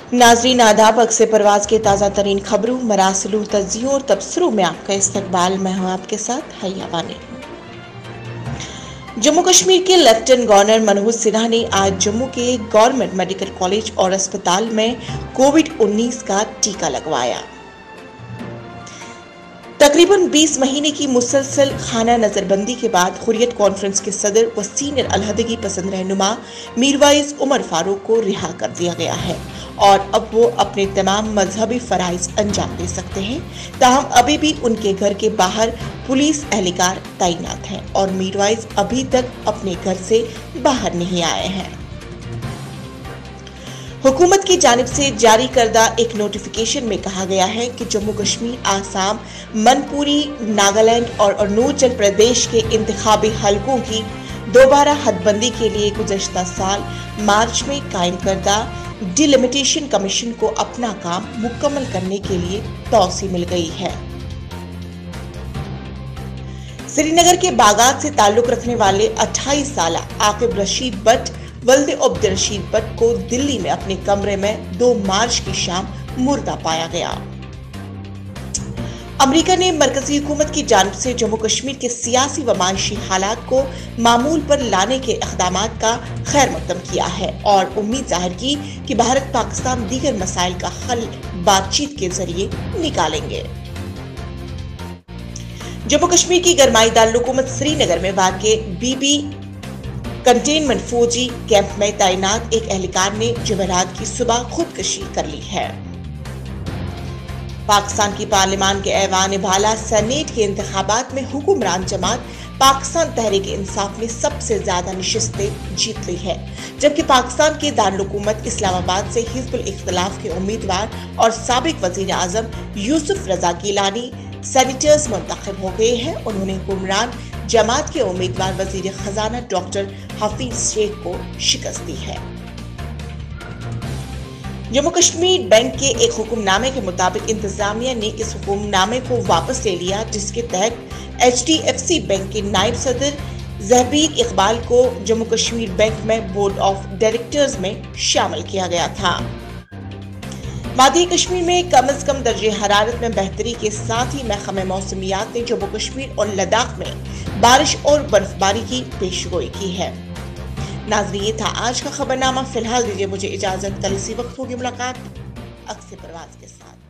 नाजरीन आदाब, अक्से परवाज के ताज़ा तरीन खबरों, मरासलों, तज्जियों और तबसरों में आपका इस्तकबाल। मैं हूँ आपके साथ हैया वानी। जम्मू कश्मीर के लेफ्टिनेंट गवर्नर मनोज सिन्हा ने आज जम्मू के गवर्नमेंट मेडिकल कॉलेज और अस्पताल में कोविड-19 का टीका लगवाया। तकरीबन 20 महीने की मुसलसल खाना नजरबंदी के बाद हुर्रियत कॉन्फ्रेंस के सदर व सीनियर अलहदगी पसंद रहनुमा मीरवाइज उमर फारूक को रिहा कर दिया गया है और अब वो अपने तमाम मजहबी फराइज अंजाम दे सकते हैं। ताहम अभी भी उनके घर के बाहर पुलिस एहलकार तैनात हैं और मीरवाइज अभी तक अपने घर से बाहर नहीं आए हैं। हुकूमत की जानिब से जारी करदा एक नोटिफिकेशन में कहा गया है कि जम्मू कश्मीर, आसाम, मनपुरी, नागालैंड और अरुणाचल प्रदेश के इंतखाबी हलकों की दोबारा हदबंदी के लिए गुज़श्ता साल मार्च में कायम करदा डिलिमिटेशन कमीशन को अपना काम मुकम्मल करने के लिए तौसी मिल गई है। श्रीनगर के बागात से ताल्लुक रखने वाले 28 साल आकिब रशीद बट वल्द अब्द रशीद बट को दिल्ली में अपने कमरे में 2 मार्च की शाम मुर्दा पाया गया। अमेरिका ने मरकजी हुकूमत की जानिब से जम्मू कश्मीर के सियासी व माशी हालात को मामूल पर लाने के इक़दामात का खैर मकदम किया है और उम्मीद जाहिर की कि भारत पाकिस्तान दीगर मसाइल का हल बातचीत के जरिए निकालेंगे। जम्मू कश्मीर की गरमाई दारुल-हुकूमत श्रीनगर में वाक़े बीबी कंटेनमेंट फौजी कैंप में तैनात एक एहलकार ने जुमेरात की सुबह खुदकशी कर ली है। पाकिस्तान की पार्लिमान के ऐवान बाला सेनेट के इंतखाबात में हुक्मरान जमात पाकिस्तान तहरीक इंसाफ ने सबसे ज्यादा नशिस्तें जीत ली है, जबकि पाकिस्तान के दारुल-हुकूमत इस्लामाबाद से हिज़्बुल इख्तिलाफ के उम्मीदवार और साबिक वज़ीर आज़म यूसुफ रज़ा गिलानी सेनेटर्स मुंतखब हो गए हैं। उन्होंने हुक्मरान जमात के उम्मीदवार वज़ीर खजाना डॉक्टर हफीज शेख को शिकस्त दी है। जम्मू कश्मीर बैंक के एक हुक्मनामे के मुताबिक इंतजामिया ने इस हुक्मनामे को वापस ले लिया, जिसके तहत HDFC बैंक के नायब सदर ज़हबीर इकबाल को जम्मू कश्मीर बैंक में बोर्ड ऑफ डायरेक्टर्स में शामिल किया गया था। वादी कश्मीर में कम अज कम दर्जे हरारत में बेहतरी के साथ ही महकमे मौसमियात ने जम्मू कश्मीर और लद्दाख में बारिश और बर्फबारी की पेशगोई की है। नाज़रीन, ये था आज का खबरनामा। फिलहाल दीजिए मुझे इजाजत, कल इसी वक्त होगी मुलाकात अक्से परवाज के साथ।